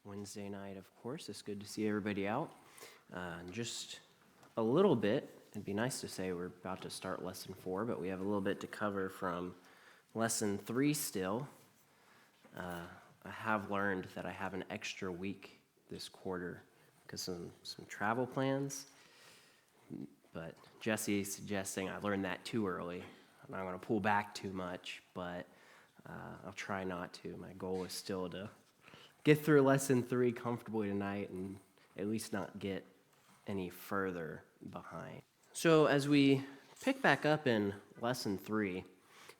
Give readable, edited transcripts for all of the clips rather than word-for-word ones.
Wednesday night, of course. It's good to see everybody out. Just a little bit, it'd be nice to say we're about to start Lesson 4, but we have a little bit to cover from Lesson 3 still. I have learned that I have an extra week this quarter because some travel plans, but Jesse is suggesting I learned that too early. I'm not going to pull back too much, but I'll try not to. My goal is still to get through Lesson 3 comfortably tonight and at least not get any further behind. So as we pick back up in Lesson 3,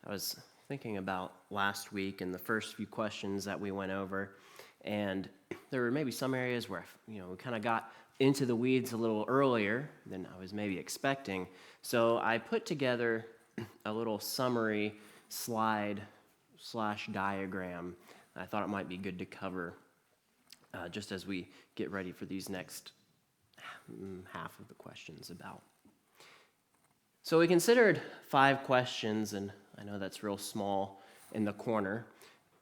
I was thinking about last week and the first few questions that we went over, and there were maybe some areas where we kind of got into the weeds a little earlier than I was maybe expecting. So I put together a little summary slide/diagram. I thought it might be good to cover just as we get ready for these next half of the questions about. So we considered 5 questions, and I know that's real small in the corner,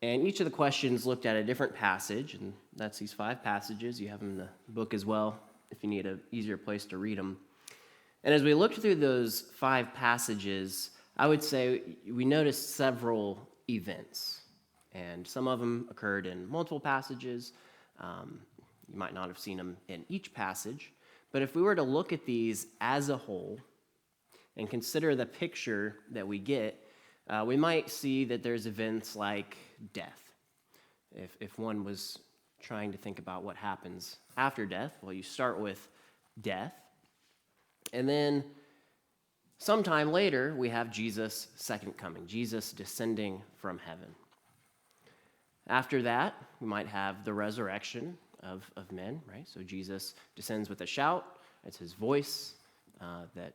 and each of the questions looked at a different passage, and that's these 5 passages. You have them in the book as well if you need an easier place to read them. And as we looked through those 5 passages, I would say we noticed several events, and some of them occurred in multiple passages. You might not have seen them in each passage, but if we were to look at these as a whole and consider the picture that we get, we might see that there's events like death. If one was trying to think about what happens after death, well, you start with death, and then sometime later, we have Jesus' second coming, Jesus descending from heaven. After that, we might have the resurrection of men, right? So Jesus descends with a shout. It's his voice that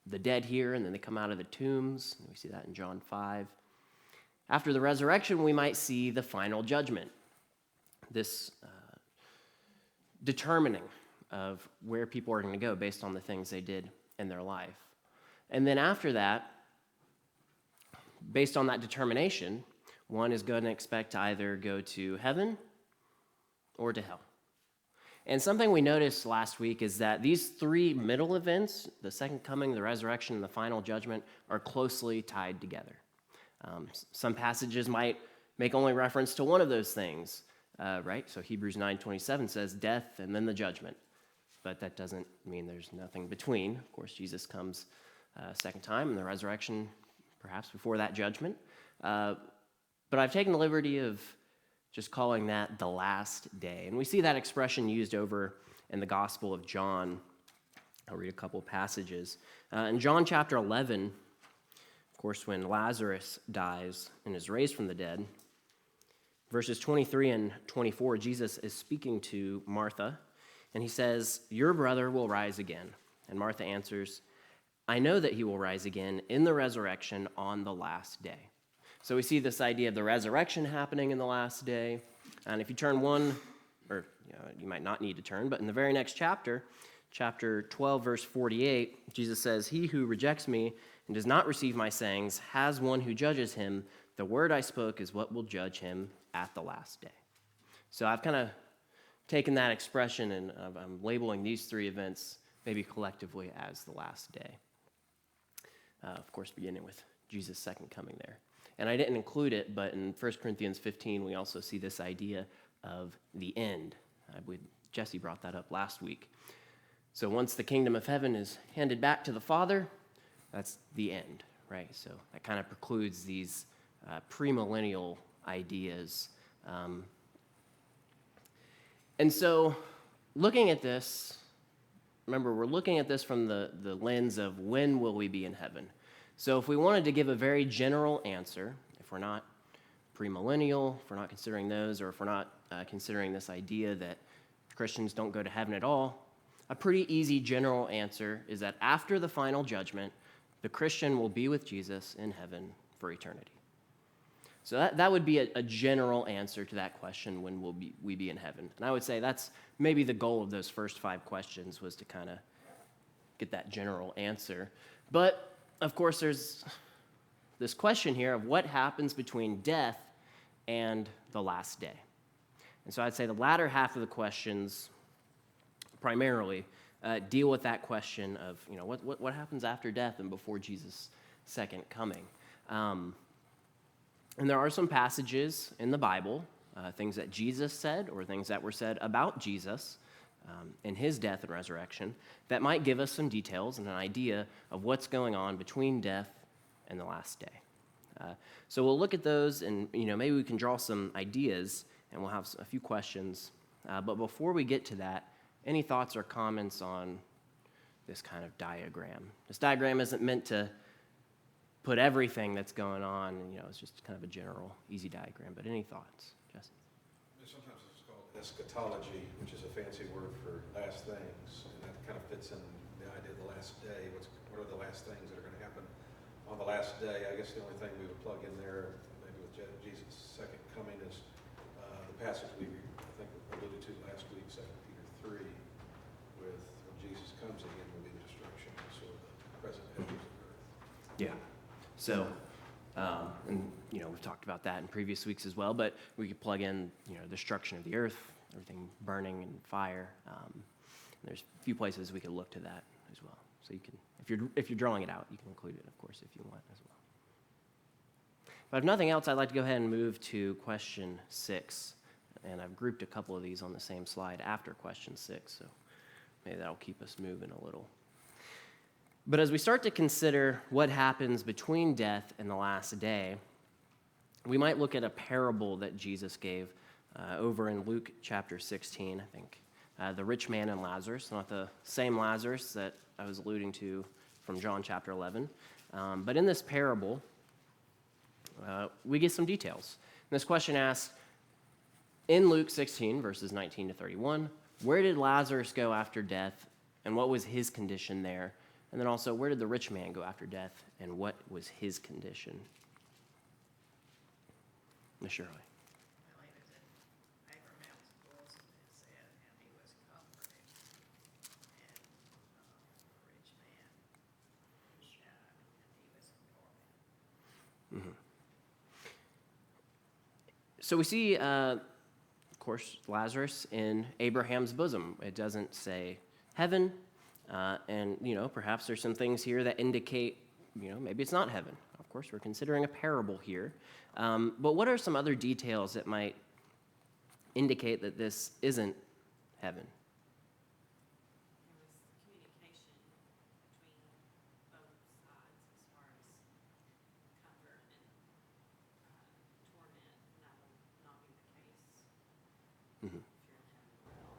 the dead hear, and then they come out of the tombs. We see that in John 5. After the resurrection, we might see the final judgment, this determining of where people are going to go based on the things they did in their life. And then after that, based on that determination, one is going to expect to either go to heaven or to hell. And something we noticed last week is that these 3 middle events, the second coming, the resurrection, and the final judgment, are closely tied together. Some passages might make only reference to one of those things, right? So Hebrews 9:27 says death and then the judgment. But that doesn't mean there's nothing between. Of course, Jesus comes second time, and the resurrection perhaps before that judgment. But I've taken the liberty of just calling that the last day. And we see that expression used over in the Gospel of John. I'll read a couple passages. In John chapter 11, of course, when Lazarus dies and is raised from the dead, verses 23 and 24, Jesus is speaking to Martha, and he says, "Your brother will rise again." And Martha answers, "I know that he will rise again in the resurrection on the last day." So we see this idea of the resurrection happening in the last day. And if you turn you might not need to turn, but in the very next chapter, chapter 12, verse 48, Jesus says, "He who rejects me and does not receive my sayings has one who judges him. The word I spoke is what will judge him at the last day." So I've kind of taken that expression and I'm labeling these 3 events maybe collectively as the last day. Of course, beginning with Jesus' second coming there. And I didn't include it, but in 1 Corinthians 15, we also see this idea of the end. I believe Jesse brought that up last week. So once the kingdom of heaven is handed back to the Father, that's the end, right? So that kind of precludes these premillennial ideas. And so looking at this, remember, we're looking at this from the lens of when will we be in heaven? So if we wanted to give a very general answer, if we're not premillennial, if we're not considering those, or if we're not considering this idea that Christians don't go to heaven at all, a pretty easy general answer is that after the final judgment, the Christian will be with Jesus in heaven for eternity. So that would be a general answer to that question, when will we be in heaven? And I would say that's maybe the goal of those first 5 questions, was to kind of get that general answer. But of course, there's this question here of what happens between death and the last day. And so I'd say the latter half of the questions primarily deal with that question of, what happens after death and before Jesus' second coming. And there are some passages in the Bible, things that Jesus said or things that were said about Jesus in his death and resurrection that might give us some details and an idea of what's going on between death and the last day. So we'll look at those and, maybe we can draw some ideas and we'll have a few questions. But before we get to that, any thoughts or comments on this kind of diagram? This diagram isn't meant to put everything that's going on, it's just kind of a general, easy diagram. But any thoughts, Jesse? Sometimes it's called eschatology, which is a fancy word for last things, and that kind of fits in the idea of the last day. What are the last things that are going to happen on the last day? I guess the only thing we would plug in there, maybe with Jesus' second coming, is the passage we, I think, alluded to last week, 2 Peter 3, with when Jesus comes again will be the destruction of sort of the present edges of earth. Yeah. So, and we've talked about that in previous weeks as well, but we could plug in, destruction of the earth, everything burning in fire. There's a few places we could look to that as well. So you can, if you're drawing it out, you can include it, of course, if you want as well. But if nothing else, I'd like to go ahead and move to question 6. And I've grouped a couple of these on the same slide after question 6, so maybe that'll keep us moving a little. But as we start to consider what happens between death and the last day, we might look at a parable that Jesus gave over in Luke chapter 16, I think. The rich man and Lazarus, not the same Lazarus that I was alluding to from John chapter 11. But in this parable, we get some details. And this question asks, in Luke 16, verses 19 to 31, where did Lazarus go after death, and what was his condition there? And then also, where did the rich man go after death, and what was his condition? Ms. Shirley. Well, he was in Abraham's bosom, it said, and he was comforted. And the rich man died, and he was in torment. Mm-hmm. So we see, of course, Lazarus in Abraham's bosom. It doesn't say heaven, and, perhaps there's some things here that indicate, maybe it's not heaven. Of course, we're considering a parable here. But what are some other details that might indicate that this isn't heaven? There was communication between both sides as far as comfort and torment, and that will not be the case Mm-hmm. if you're in heaven or hell.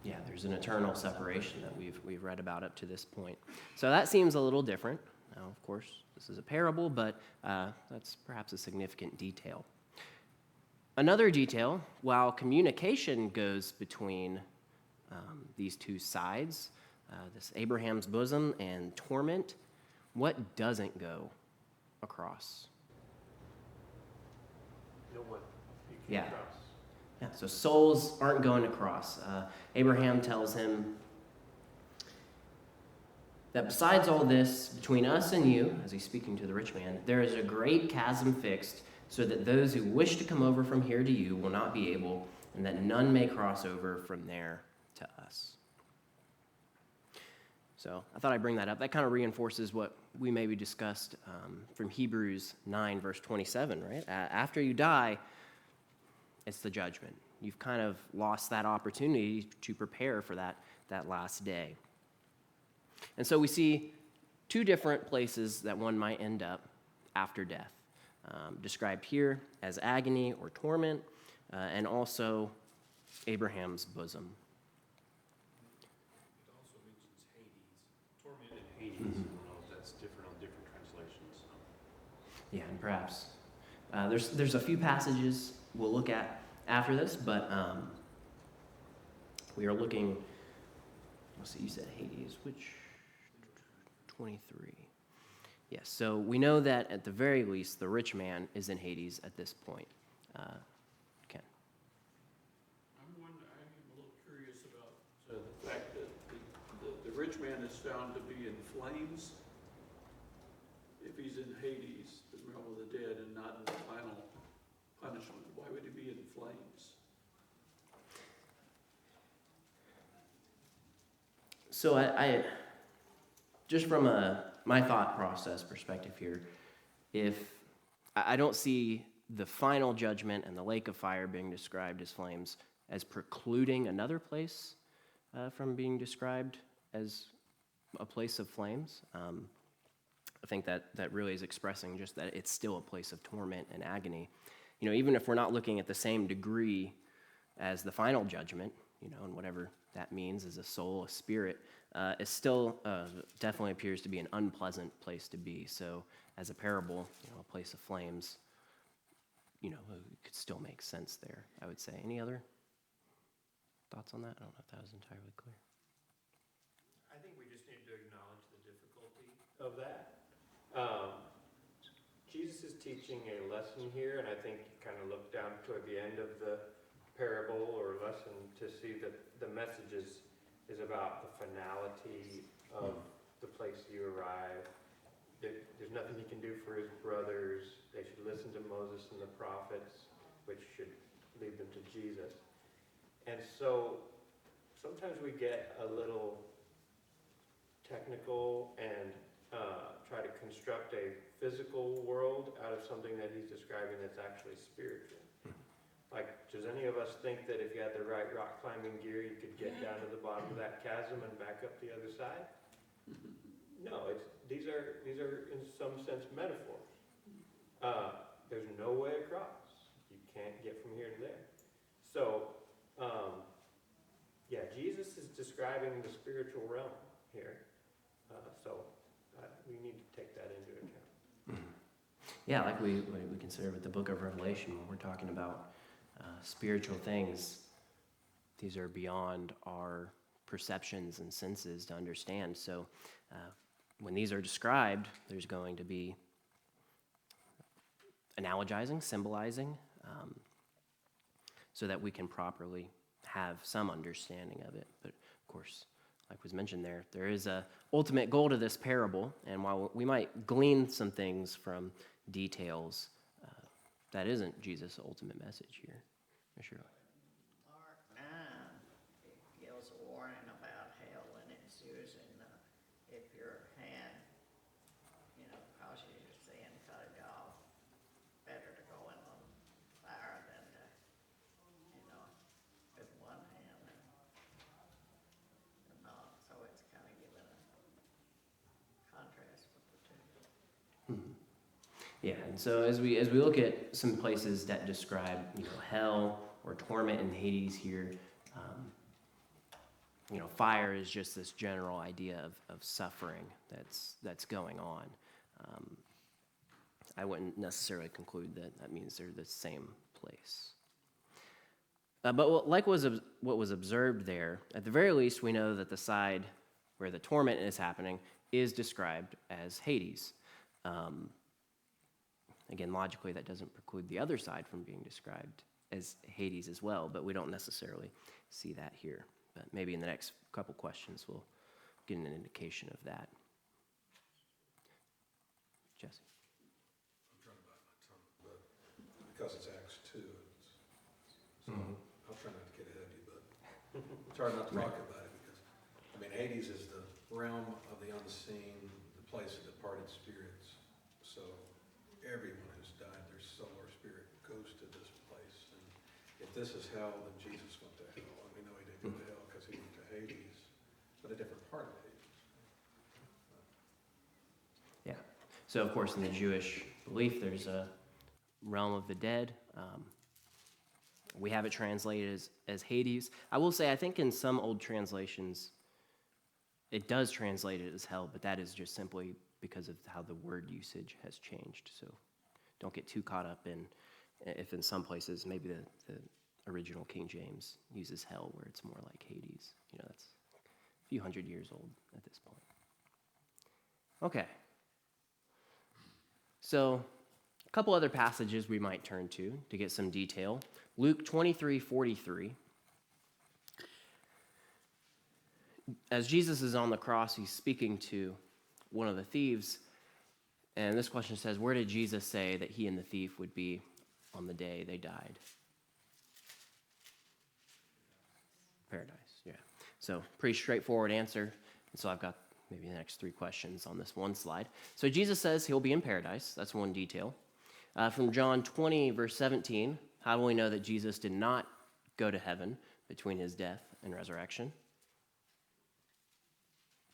Yeah, there's an eternal separation that we've read about up to this point. So that seems a little different. Now, of course, this is a parable, but that's perhaps a significant detail. Another detail, while communication goes between these two sides, this Abraham's bosom and torment, what doesn't go across? No one. You Yeah. can't cross. Yeah, so souls aren't going across. Abraham tells him that besides all this, between us and you, as he's speaking to the rich man, there is a great chasm fixed, so that those who wish to come over from here to you will not be able, and that none may cross over from there to us. So I thought I'd bring that up. That kind of reinforces what we maybe discussed from Hebrews 9, verse 27, right? After you die, it's the judgment. You've kind of lost that opportunity to prepare for that last day. And so we see two different places that one might end up after death, described here as agony or torment, and also Abraham's bosom. It also mentions Hades. Torment in Hades. I don't know if that's different on different translations. Yeah, and perhaps there's a few passages we'll look at after this, but we are looking. Let's see, you said Hades, which 23. Yes, so we know that at the very least, the rich man is in Hades at this point. Ken. I'm a little curious about the fact that the rich man is found to be in flames. If he's in Hades, the realm of the dead, and not in the final punishment, why would he be in flames? So I just from my thought process perspective here, if I don't see the final judgment and the lake of fire being described as flames as precluding another place from being described as a place of flames. I think that really is expressing just that it's still a place of torment and agony. You know, even if we're not looking at the same degree as the final judgment, you know, and whatever that means as a soul, a spirit, it still definitely appears to be an unpleasant place to be. So as a parable, you know, a place of flames, you know, it could still make sense there, I would say. Any other thoughts on that? I don't know if that was entirely clear. I think we just need to acknowledge the difficulty of that. Jesus is teaching a lesson here, and I think you kind of look down toward the end of the parable or lesson to see that the message is about the finality of the place you arrive. There's nothing he can do for his brothers. They should listen to Moses and the prophets, which should lead them to Jesus. And so sometimes we get a little technical and try to construct a physical world out of something that he's describing that's actually spiritual. Like, does any of us think that if you had the right rock climbing gear, you could get down to the bottom of that chasm and back up the other side? No, these are in some sense metaphors. There's no way across. You can't get from here to there. So, yeah, Jesus is describing the spiritual realm here. We need to take that into account. Yeah, like we consider with the book of Revelation, when we're talking about spiritual things, these are beyond our perceptions and senses to understand. So when these are described, there's going to be analogizing, symbolizing, so that we can properly have some understanding of it. But of course, like was mentioned there is a ultimate goal to this parable, and while we might glean some things from details, that isn't Jesus' ultimate message here, for sure. Mark 9, it gives a warning about hell, and it's using, if your hand, you know, causes you to sin, cut it off. Better to go in the fire than to, you know, with one hand and not. So it's kind of giving a contrast with the two. Yeah, and so as we look at some places that describe, you know, hell or torment in Hades here, you know, fire is just this general idea of suffering that's going on. I wouldn't necessarily conclude that means they're the same place. But like what was observed there, at the very least, we know that the side where the torment is happening is described as Hades. Again, logically, that doesn't preclude the other side from being described as Hades as well, but we don't necessarily see that here. But maybe in the next couple questions, we'll get an indication of that. Jesse? I'm trying to bite my tongue, but because it's Acts 2, I'll try not to get ahead of you, but it's hard not to talk about it because, I mean, Hades is the realm of the unseen, the place of departed spirits. So everyone who's died, their soul or spirit goes to this place. And if this is hell, then Jesus went to hell. And we know he didn't go to hell because he went to Hades, but a different part of Hades. Yeah. So, of course, in the Jewish belief, there's a realm of the dead. We have it translated as Hades. I will say, I think in some old translations, it does translate it as hell, but that is just simply because of how the word usage has changed. So don't get too caught up in, if in some places, maybe the original King James uses hell where it's more like Hades. You know, that's a few hundred years old at this point. Okay. So a couple other passages we might turn to get some detail. Luke 23:43. As Jesus is on the cross, he's speaking to one of the thieves, and this question says, where did Jesus say that he and the thief would be on the day they died? Paradise, yeah. So pretty straightforward answer. And so I've got maybe the next 3 questions on this one slide. So Jesus says he'll be in paradise. That's one detail. From John 20, verse 17, how do we know that Jesus did not go to heaven between his death and resurrection?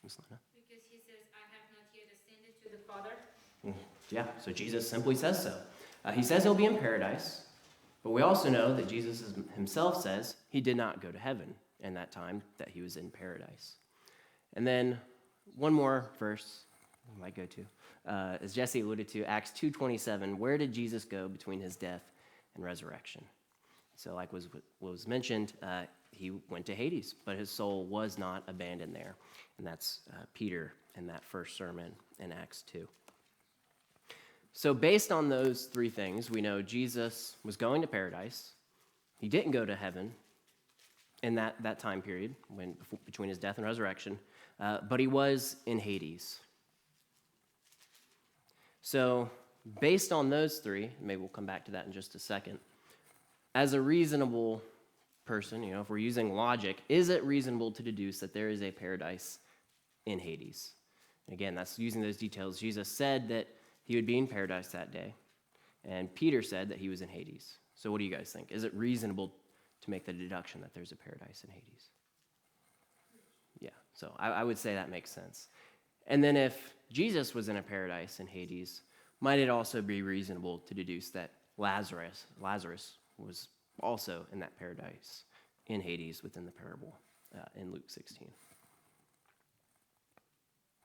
Ms. Lena? Because he says, I have not yet ascended to the Father. Yeah, so Jesus simply says so. He says he'll be in paradise, but we also know that Jesus himself says he did not go to heaven in that time that he was in paradise. And then one more verse we might go to, as Jesse alluded to, Acts 2:27, where did Jesus go between his death and resurrection? So like was mentioned, he went to Hades, but his soul was not abandoned there. And that's Peter in that first sermon in Acts 2. So based on those 3 things, we know Jesus was going to paradise. He didn't go to heaven in that time period between his death and resurrection, but he was in Hades. So based on those 3, maybe we'll come back to that in just a second, as a reasonable person, if we're using logic, is it reasonable to deduce that there is a paradise in Hades? And again, that's using those details. Jesus said that he would be in paradise that day, and Peter said that he was in Hades. So what do you guys think? Is it reasonable to make the deduction that there's a paradise in Hades? Yeah, so I would say that makes sense. And then if Jesus was in a paradise in Hades, might it also be reasonable to deduce that Lazarus was also in that paradise in Hades within the parable in Luke 16?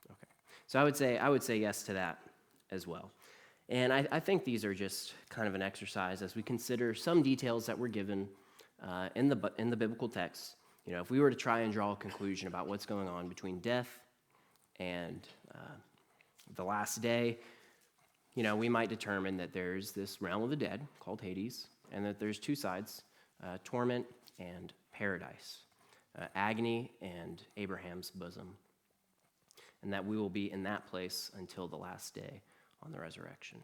Okay, so I would say yes to that as well. And I think these are just kind of an exercise as we consider some details that were given in the biblical text. If we were to try and draw a conclusion about what's going on between death and the last day, we might determine that there's this realm of the dead called Hades, and that there's 2 sides, torment and paradise, agony and Abraham's bosom, and that we will be in that place until the last day on the resurrection.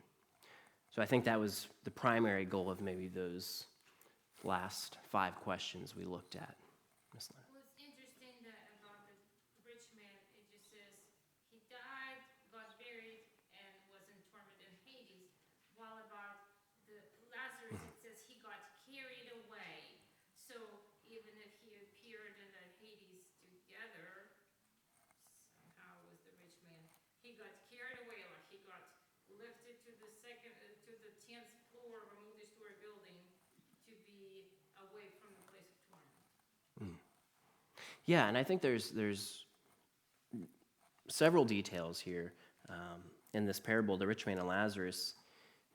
So I think that was the primary goal of maybe those last 5 questions we looked at. Ms. Lynn? Well, it's interesting that about the rich man, it just says he died, got buried, and was in torment in Hades. While about the Lazarus, it says he got carried away. So even if he appeared in the Hades together, somehow was the rich man. He got carried away, like he got lifted to the 10th floor of a multi-story building to be away from the place of torment. Yeah, and I think there's several details here in this parable, the rich man and Lazarus,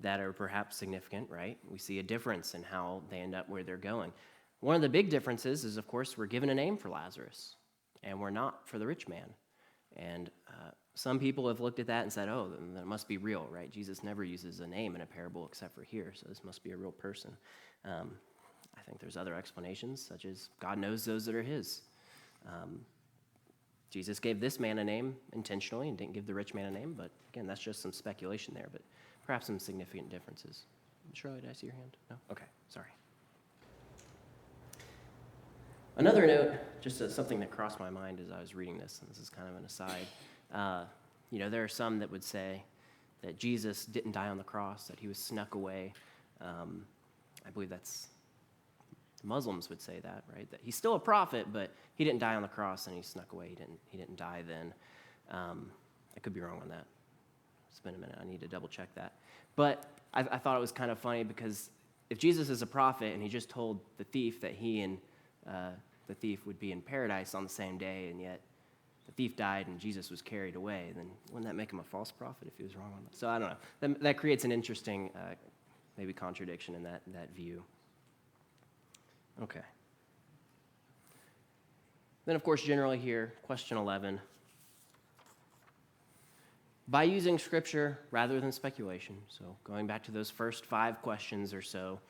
that are perhaps significant, right? We see a difference in how they end up where they're going. One of the big differences is, of course, we're given a name for Lazarus, and we're not for the rich man. And some people have looked at that and said, oh, then it must be real, right? Jesus never uses a name in a parable except for here, so this must be a real person. I think there's other explanations, such as God knows those that are his. Jesus gave this man a name intentionally and didn't give the rich man a name, but again, that's just some speculation there, but perhaps some significant differences. Shirley, did I see your hand? No? Okay, sorry. Another note, just something that crossed my mind as I was reading this, and this is kind of an aside. There are some that would say that Jesus didn't die on the cross, that he was snuck away. I believe that's Muslims would say that, right? That he's still a prophet, but he didn't die on the cross and he snuck away. He didn't die then. I could be wrong on that. It's been a minute. I need to double check that. But I thought it was kind of funny because if Jesus is a prophet and he just told the thief that he and the thief would be in paradise on the same day, and yet the thief died and Jesus was carried away, then wouldn't that make him a false prophet if he was wrong on that? So I don't know. That creates an interesting maybe contradiction in that view. Okay. Then, of course, generally here, question 11. By using Scripture rather than speculation, so going back to those first 5 questions or so,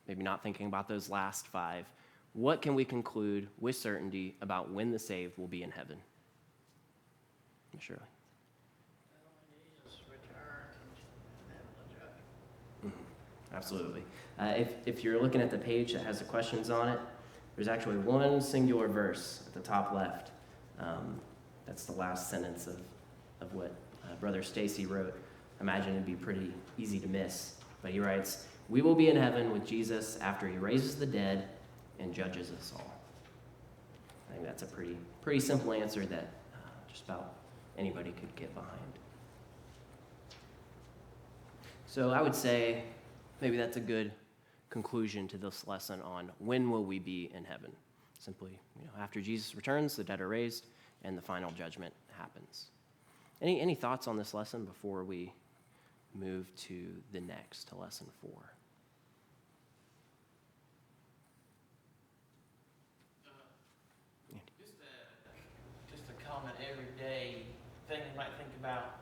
maybe not thinking about those last 5, what can we conclude with certainty about when the saved will be in heaven? Shirley. When Jesus returns and then the judgment. Absolutely. If you're looking at the page that has the questions on it, there's actually one singular verse at the top left That's the last sentence of what Brother Stacy wrote. I imagine it'd be pretty easy to miss. But he writes, "We will be in heaven with Jesus after he raises the dead and judges us all." I think that's a pretty simple answer that just about anybody could get behind. So I would say maybe that's a good conclusion to this lesson on when will we be in heaven. Simply, after Jesus returns, the dead are raised, and the final judgment happens. Any thoughts on this lesson before we move to the next, to lesson 4? Just a common everyday thing you might think about.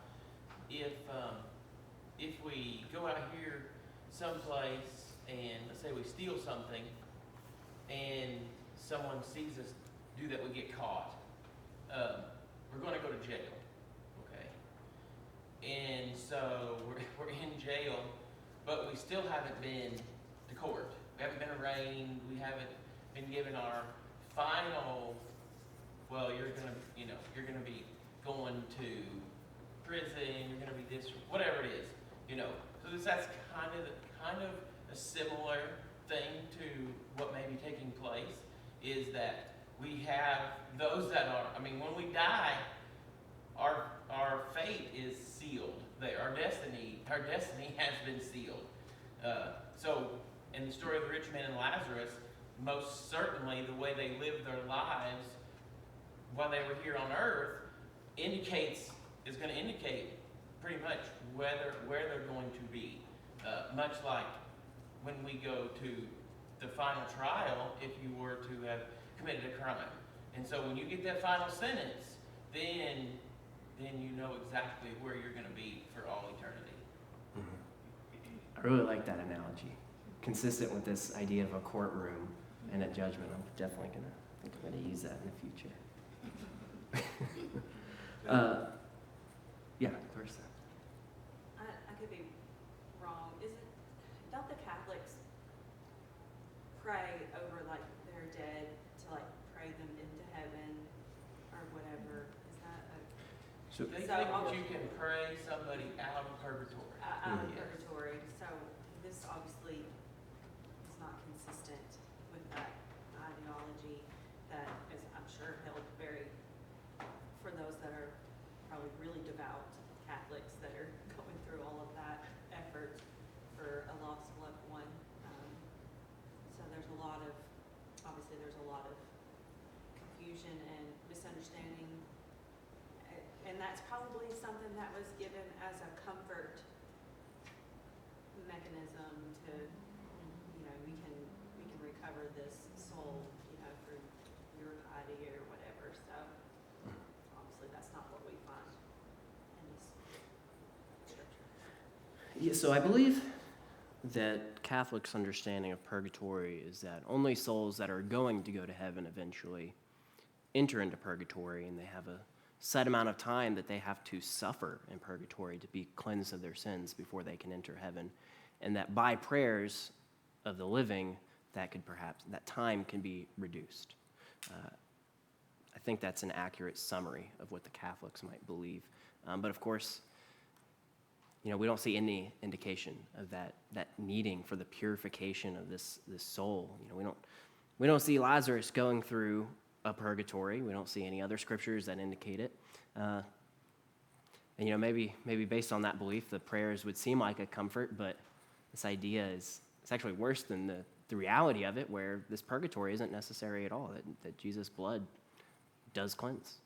If we go out here someplace and let's say we steal something and someone sees us do that, we get caught. We're going to go to jail, okay? And so we're in jail, but we still haven't been to court. We haven't been arraigned. We haven't been given our final. Well, you're gonna be going to prison. You're gonna be this, whatever it is, So that's kind of a similar thing to what may be taking place. Is that we have those that are. When we die, our fate is sealed. Our destiny has been sealed. So in the story of the rich man and Lazarus, most certainly the way they lived their lives while they were here on earth is going to indicate pretty much where they're going to be. Much like when we go to the final trial, if you were to have committed a crime. And so when you get that final sentence, then you know exactly where you're going to be for all eternity. I really like that analogy. Consistent with this idea of a courtroom and a judgment. I'm definitely going to use that in the future. Yeah, Clarissa. I could be wrong. Don't the Catholics pray over their dead to pray them into heaven or whatever? Is that So They So think I'll- that you can pray somebody out of purgatory. out of Yes. purgatory? So this obviously is not consistent with that ideology that is, I'm sure, held very for those that are probably really devout Catholics that are going through all of that effort for a lost loved one. So there's a lot of confusion and misunderstanding. And that's probably something that was given as a comfort mechanism to, we can recover this soul, through your piety or whatever. So obviously that's not what we find in this scripture. Yeah, so I believe that Catholics' understanding of purgatory is that only souls that are going to go to heaven eventually enter into purgatory, and they have a set amount of time that they have to suffer in purgatory to be cleansed of their sins before they can enter heaven, and that by prayers of the living, that time can be reduced. I think that's an accurate summary of what the Catholics might believe. But of course, we don't see any indication of that needing for the purification of this soul. We don't see Lazarus going through a purgatory. We don't see any other scriptures that indicate it. And maybe based on that belief, the prayers would seem like a comfort, but this idea it's actually worse than the reality of it, where this purgatory isn't necessary at all, that Jesus' blood does cleanse.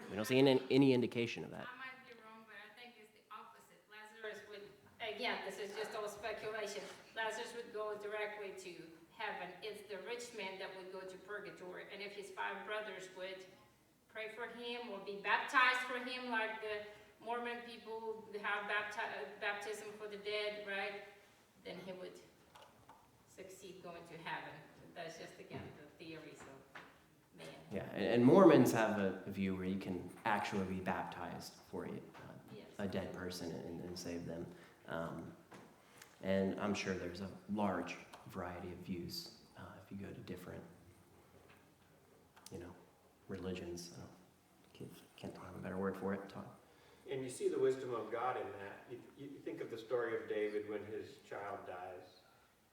We don't see any indication of that. I might be wrong, but I think it's the opposite. Lazarus would, again, this is just all speculation, Lazarus would go directly to heaven. It's the rich man that would go to purgatory. And if his 5 brothers would pray for him or be baptized for him, like the Mormon people have baptism for the dead, right? Then he would succeed going to heaven. That's just, again, the theories of man. Yeah, and Mormons have a view where you can actually be baptized for a dead person and save them. And I'm sure there's a large variety of views if you go to different, religions. religions. I can't have a better word for it. And you see the wisdom of God in that. You think of the story of David when his child dies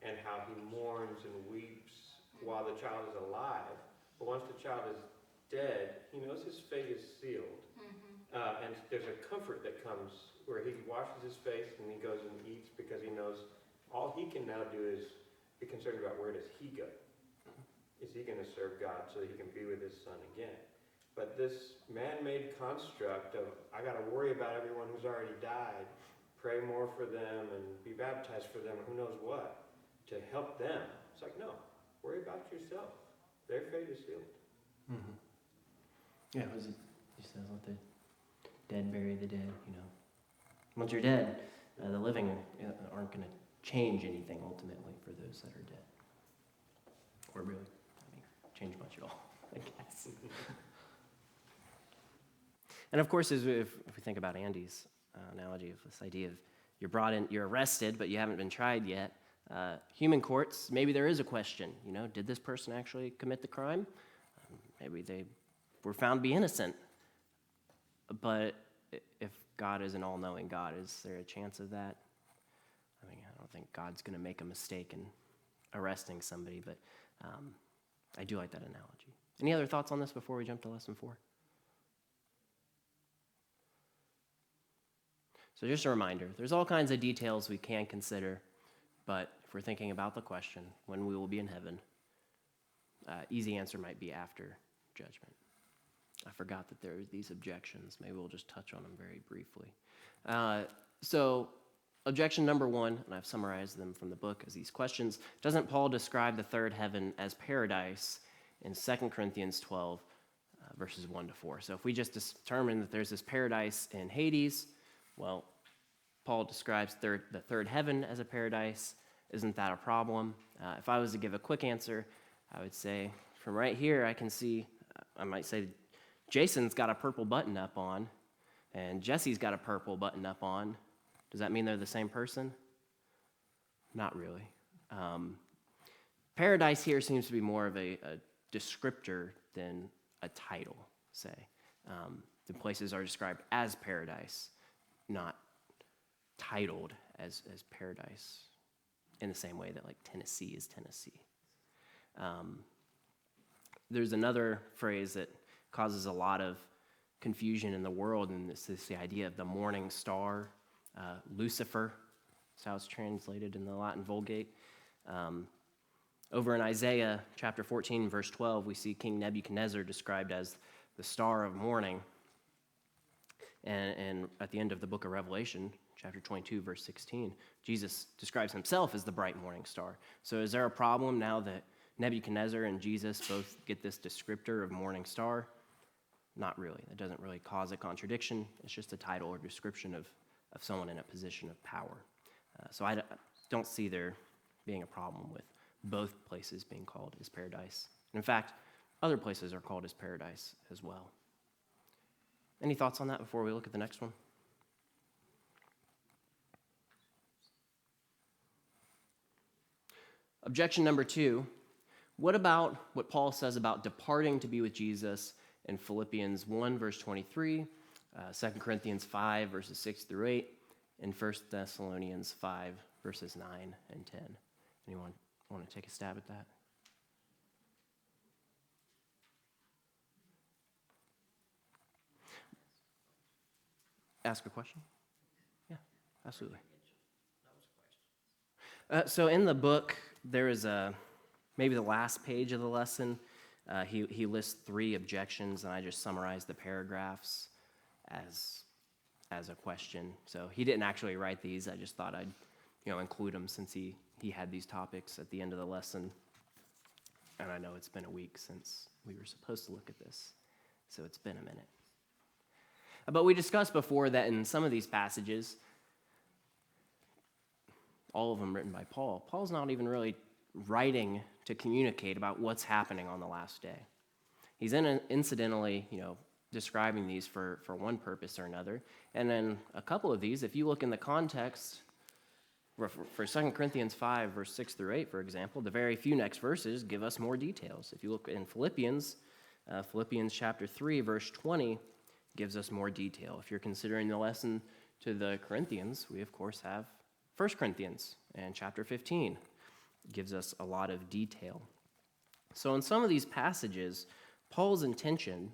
and how he mourns and weeps while the child is alive. But once the child is dead, he knows his fate is sealed. And there's a comfort that comes where he washes his face and he goes and eats because he knows all he can now do is be concerned about where does he go. Is he going to serve God so that he can be with his son again? But this man-made construct of, I got to worry about everyone who's already died, pray more for them and be baptized for them, who knows what, to help them. It's like, no, worry about yourself. Their fate is sealed. Mm-hmm. Yeah, he says, let the dead bury the dead, Once you're dead, the living aren't going to change anything ultimately for those that are dead. Or really, change much at all, I guess. And of course, if we think about Andy's analogy of this idea of you're brought in, you're arrested, but you haven't been tried yet. Human courts, maybe there is a question, did this person actually commit the crime? Maybe they were found to be innocent. But if God is an all-knowing God, is there a chance of that? I don't think God's going to make a mistake in arresting somebody, but I do like that analogy. Any other thoughts on this before we jump to lesson 4? So just a reminder, there's all kinds of details we can consider, but if we're thinking about the question, when we will be in heaven, easy answer might be after judgment. I forgot that there are these objections. Maybe we'll just touch on them very briefly. So objection number 1, and I've summarized them from the book as these questions, doesn't Paul describe the third heaven as paradise in 2 Corinthians 12, verses 1 to 4? So if we just determine that there's this paradise in Hades, well, Paul describes the third heaven as a paradise. Isn't that a problem? If I was to give a quick answer, I would say from right here I can see, I might say Jason's got a purple button up on and Jesse's got a purple button up on. Does that mean they're the same person? Not really. Paradise here seems to be more of a descriptor than a title, say. The places are described as paradise, not titled as paradise in the same way that like Tennessee is Tennessee. There's another phrase that causes a lot of confusion in the world, and this is the idea of the morning star, Lucifer. That's how it's translated in the Latin Vulgate. Over in Isaiah chapter 14, verse 12, we see King Nebuchadnezzar described as the star of morning. And at the end of the book of Revelation, chapter 22, verse 16, Jesus describes himself as the bright morning star. So is there a problem now that Nebuchadnezzar and Jesus both get this descriptor of morning star? Not really. That doesn't really cause a contradiction. It's just a title or description of someone in a position of power. So I don't see there being a problem with both places being called as paradise. And in fact, other places are called as paradise as well. Any thoughts on that before we look at the next one? Objection number 2, what about what Paul says about departing to be with Jesus in Philippians 1, verse 23, 2 Corinthians 5, verses 6 through 8, and 1 Thessalonians 5, verses 9 and 10? Anyone want to take a stab at that? Ask a question? Yeah, absolutely. So in the book, there is maybe the last page of the lesson. He lists 3 objections, and I just summarized the paragraphs as a question. So he didn't actually write these. I just thought I'd include them since he had these topics at the end of the lesson. And I know it's been a week since we were supposed to look at this, so it's been a minute. But we discussed before that in some of these passages, all of them written by Paul, Paul's not even really writing to communicate about what's happening on the last day. He's incidentally, describing these for one purpose or another. And then a couple of these, if you look in the context, for 2 Corinthians 5, verse 6 through 8, for example, the very few next verses give us more details. If you look in Philippians, Philippians chapter 3, verse 20 gives us more detail. If you're considering the lesson to the Corinthians, we of course have 1 Corinthians, and chapter 15 gives us a lot of detail. So in some of these passages, Paul's intention,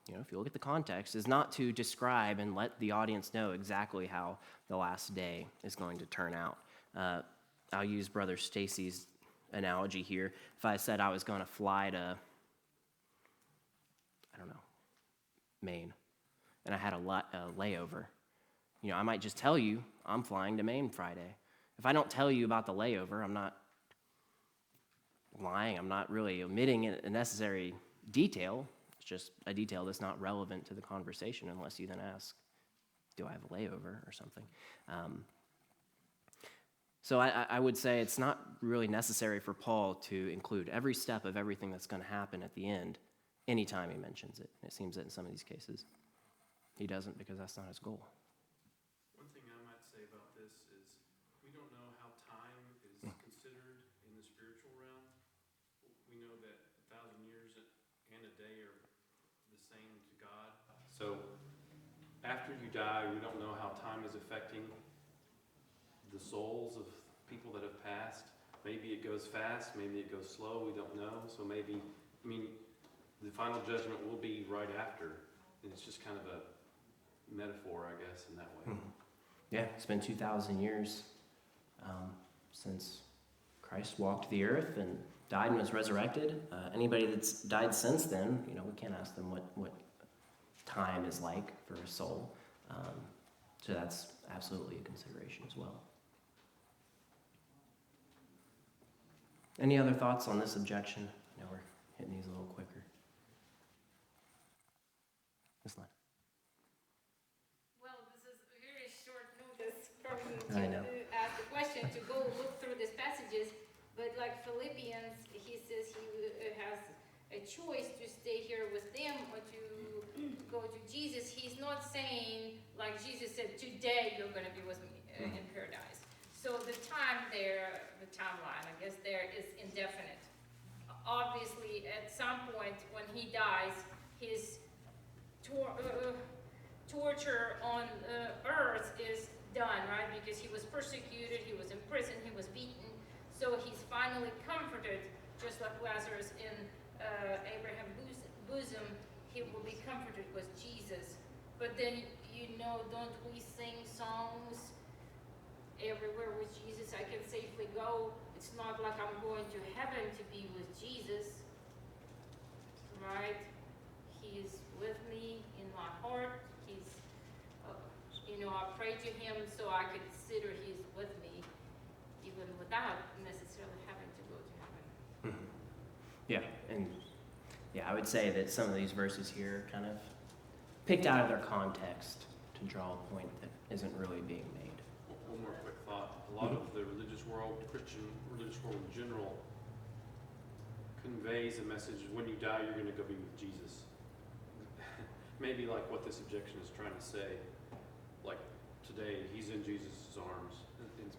if you look at the context, is not to describe and let the audience know exactly how the last day is going to turn out. I'll use Brother Stacy's analogy here. If I said I was going to fly to, Maine, and I had a layover, I might just tell you I'm flying to Maine Friday. If I don't tell you about the layover, I'm not lying. I'm not really omitting a necessary detail. It's just a detail that's not relevant to the conversation unless you then ask, do I have a layover or something? So I would say it's not really necessary for Paul to include every step of everything that's going to happen at the end anytime he mentions it. It seems that in some of these cases he doesn't, because that's not his goal. One thing I might say about this is we don't know how time is considered in the spiritual realm. We know that 1,000 years and a day are the same to God. So after you die, we don't know how time is affecting the souls of people that have passed. Maybe it goes fast, maybe it goes slow, we don't know. So maybe, the final judgment will be right after. And it's just kind of a metaphor, I guess, in that way. Yeah, it's been 2,000 years since Christ walked the earth and died and was resurrected. Anybody that's died since then, we can't ask them what time is like for a soul. So that's absolutely a consideration as well. Any other thoughts on this objection? I know we're hitting these a little quicker. Ms. Lynn. Well, this is a very short notice for me I know. to ask the question, to go look through these passages, but like Philippians, he says he has a choice to stay here with them or to go to Jesus. He's not saying, like Jesus said, today you're going to be with me in paradise. So the time there, the timeline, I guess there is indefinite. Obviously, at some point when he dies, his torture on earth is done, right? Because he was persecuted, he was in prison, he was beaten. So he's finally comforted, just like Lazarus in Abraham's bosom. He will be comforted with Jesus. But then, don't we sing songs? Everywhere with Jesus I can safely go. It's not like I'm going to heaven to be with Jesus, right? He is with me in my heart. He's, I pray to him, so I consider he's with me, even without necessarily having to go to heaven. Yeah, I would say that some of these verses here are kind of picked out of their context to draw a point that isn't really being made. One more quick thought. A lot of the religious world, Christian religious world in general, conveys a message, when you die, you're going to go be with Jesus. Maybe like what this objection is trying to say. Like today, he's in Jesus' arms.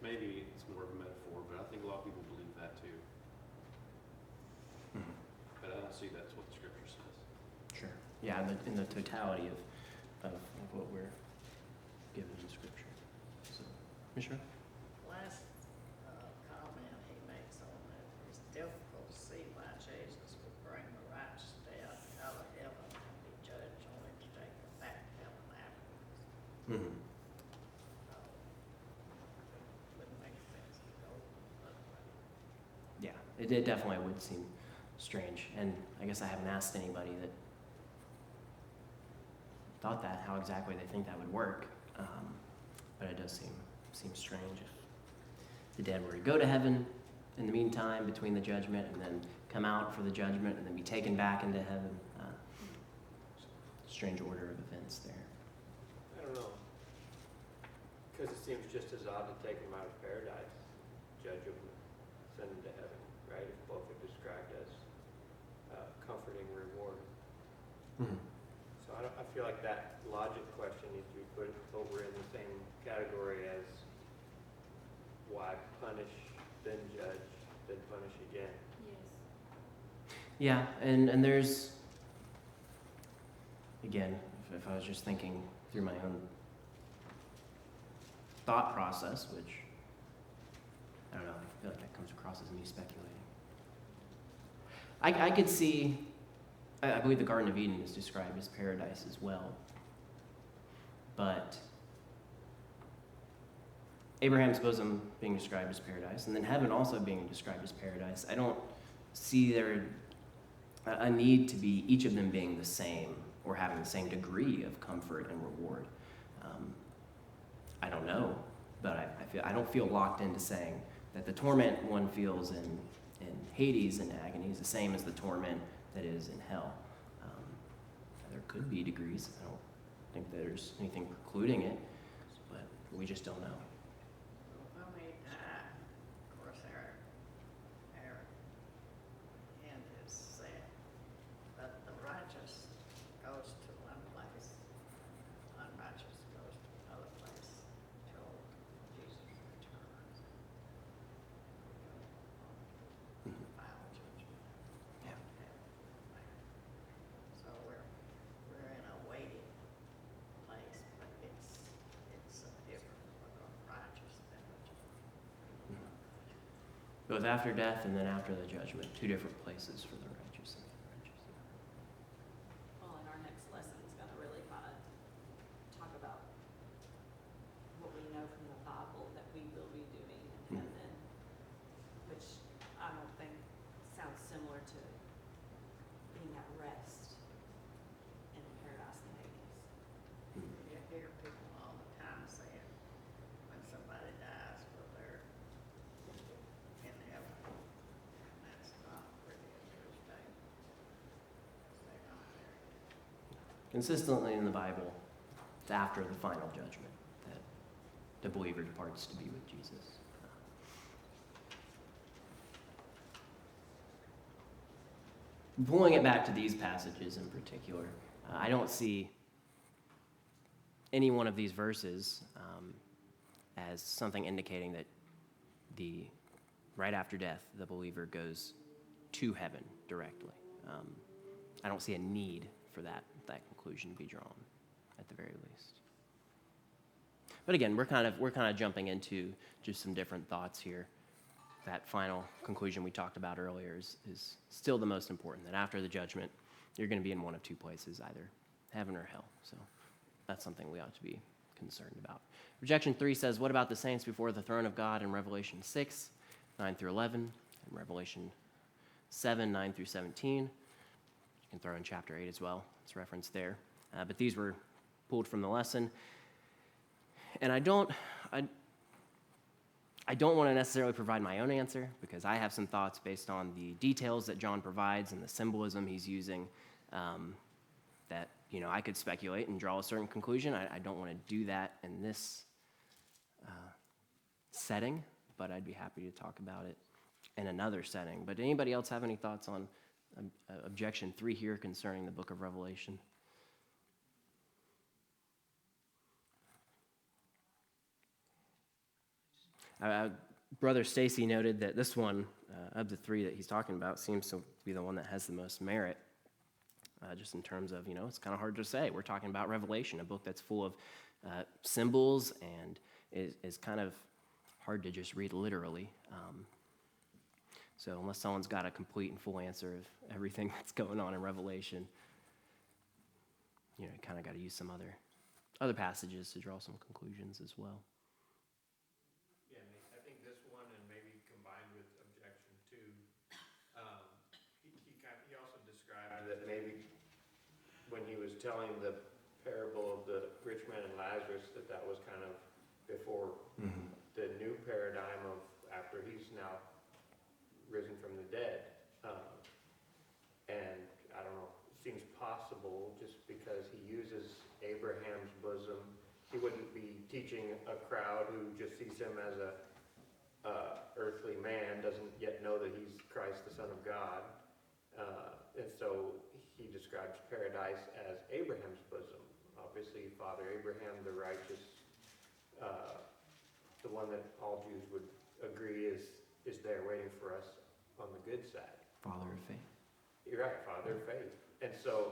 Maybe it's more of a metaphor, but I think a lot of people believe that too. But I don't see that's what the scripture says. Sure. Yeah, in the totality of what we're given in Scripture. So, Michelle? Last comment he makes on that, it's difficult to see why Jesus would bring the righteous dead out of heaven and be judged only to take them back to heaven afterwards. Wouldn't make sense to go that way. Yeah, it definitely would seem strange. And I guess I haven't asked anybody that thought that, how exactly they think that would work. But it does seem strange if the dead were to go to heaven in the meantime between the judgment and then come out for the judgment and then be taken back into heaven. Strange order of events there. I don't know. Because it seems just as odd to take them out of paradise, judge them, send them to heaven, right? If both are described as comforting reward. So I feel like that logic question needs to be put over in the same category as why punish, then judge, then punish again. Yes. Yeah, and there's again, if I was just thinking through my own thought process, which, I don't know, I feel like that comes across as me speculating. I could see, I believe the Garden of Eden is described as paradise as well. But Abraham's bosom being described as paradise, and then heaven also being described as paradise, I don't see there a need to be each of them being the same or having the same degree of comfort and reward. I don't know, but I don't feel locked into saying that the torment one feels in Hades and agony is the same as the torment that is in hell. There could be degrees. I don't think there's anything precluding it, but we just don't know. When we die, of course, our end is set, but the righteous goes to one place, unrighteous goes to another place till Jesus returns. Final judgment. Yeah. So we're in a waiting place, but it's different for the righteous than the Both after death and then after the judgment, two different places for the righteous and the unrighteous. Well, and our next lesson is gonna really kind of talk about what we know from the Bible that we will be doing in heaven, which I don't think sounds similar to being at rest in paradise and Hades. You hear people all the time saying, when somebody dies, well, they're in heaven. And that's not really a true statement. They're not there yet. Consistently in the Bible, it's after the final judgment that the believer departs to be with Jesus. Pulling it back to these passages in particular, I don't see any one of these verses as something indicating that right after death, the believer goes to heaven directly. I don't see a need for that conclusion to be drawn, at the very least. But again, we're kind of jumping into just some different thoughts here. That final conclusion we talked about earlier is still the most important, that after the judgment, you're going to be in one of two places, either heaven or hell. So that's something we ought to be concerned about. Rejection 3 says, what about the saints before the throne of God in Revelation 6, 9 through 11, and Revelation 7, 9 through 17. You can throw in chapter 8 as well. It's referenced there. But these were pulled from the lesson. And I don't want to necessarily provide my own answer because I have some thoughts based on the details that John provides and the symbolism he's using that, I could speculate and draw a certain conclusion. I don't want to do that in this setting, but I'd be happy to talk about it in another setting. But anybody else have any thoughts on objection 3 here concerning the book of Revelation? Brother Stacy noted that this one of the 3 that he's talking about seems to be the one that has the most merit, just in terms of, it's kind of hard to say. We're talking about Revelation, a book that's full of symbols and is kind of hard to just read literally. So unless someone's got a complete and full answer of everything that's going on in Revelation, you kind of got to use some other passages to draw some conclusions as well. Yeah, I think this one and maybe combined with objection 2, he also described that maybe when he was telling the parable of the rich man and Lazarus, that was kind of before the new paradigm of after he's now risen from the dead. And I don't know, it seems possible just because he uses Abraham's bosom. He wouldn't be teaching a crowd who just sees him as a earthly man, doesn't yet know that he's Christ, the Son of God. And so he describes paradise as Abraham's bosom. Obviously, Father Abraham, the righteous, the one that all Jews would agree is there waiting for us on the good side. Father of faith. You're right, Father of faith. And so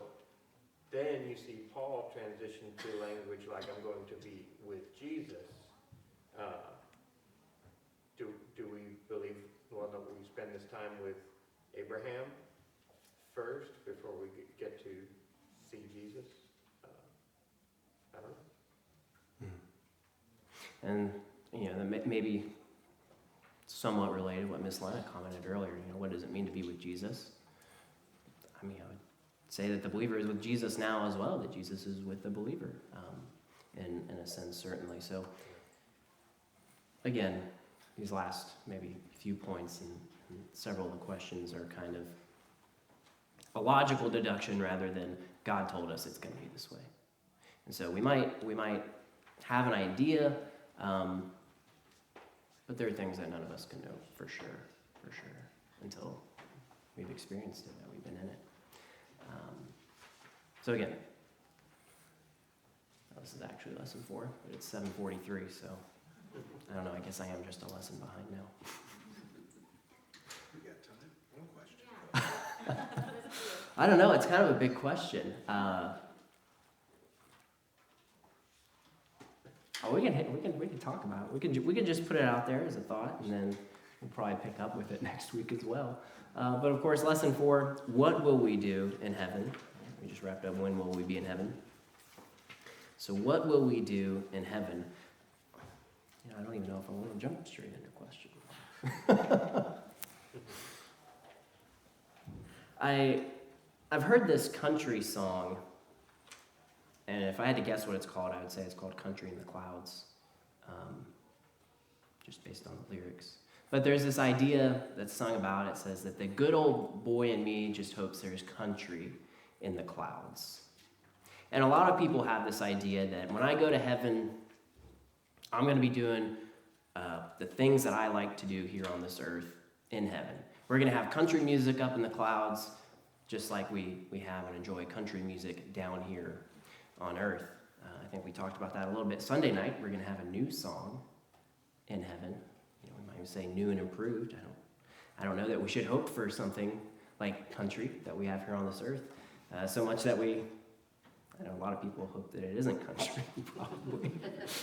then you see Paul transition to language like, I'm going to be with Jesus. Do we believe, well, that we spend this time with Abraham first before we get to see Jesus? I don't know. And, that maybe somewhat related to what Miss Lana commented earlier, what does it mean to be with Jesus? I mean, I would say that the believer is with Jesus now as well, that Jesus is with the believer, in a sense, certainly. So, again, these last maybe few points and several of the questions are kind of a logical deduction rather than God told us it's going to be this way. And so we might have an idea, but there are things that none of us can know for sure, until we've experienced it, that we've been in it. So again, this is actually lesson 4, but it's 7:43, so I don't know, I guess I am just a lesson behind now. We got time. One question. I don't know, it's kind of a big question. We can talk about it. We can just put it out there as a thought, and then we'll probably pick up with it next week as well. But of course, lesson 4, what will we do in heaven? We just wrapped up, when will we be in heaven? So what will we do in heaven? I don't even know if I want to jump straight into question. I've heard this country song, and if I had to guess what it's called, I would say it's called Country in the Clouds, just based on the lyrics. But there's this idea that's sung about, it says that the good old boy in me just hopes there's country in the clouds. And a lot of people have this idea that when I go to heaven, I'm going to be doing the things that I like to do here on this earth in heaven. We're going to have country music up in the clouds, just like we have and enjoy country music down here on earth. I think we talked about that a little bit. Sunday night, we're going to have a new song in heaven. We might even say new and improved. I don't know that we should hope for something like country that we have here on this earth. So much that I know a lot of people hope that it isn't country, probably.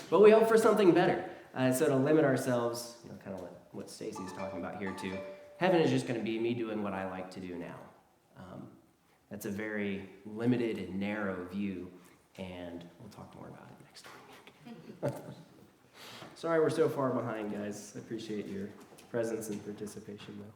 But we hope for something better. So to limit ourselves, kind of what Stacy's talking about here too, heaven is just going to be me doing what I like to do now. That's a very limited and narrow view, and we'll talk more about it next week. Sorry we're so far behind, guys. I appreciate your presence and participation, though.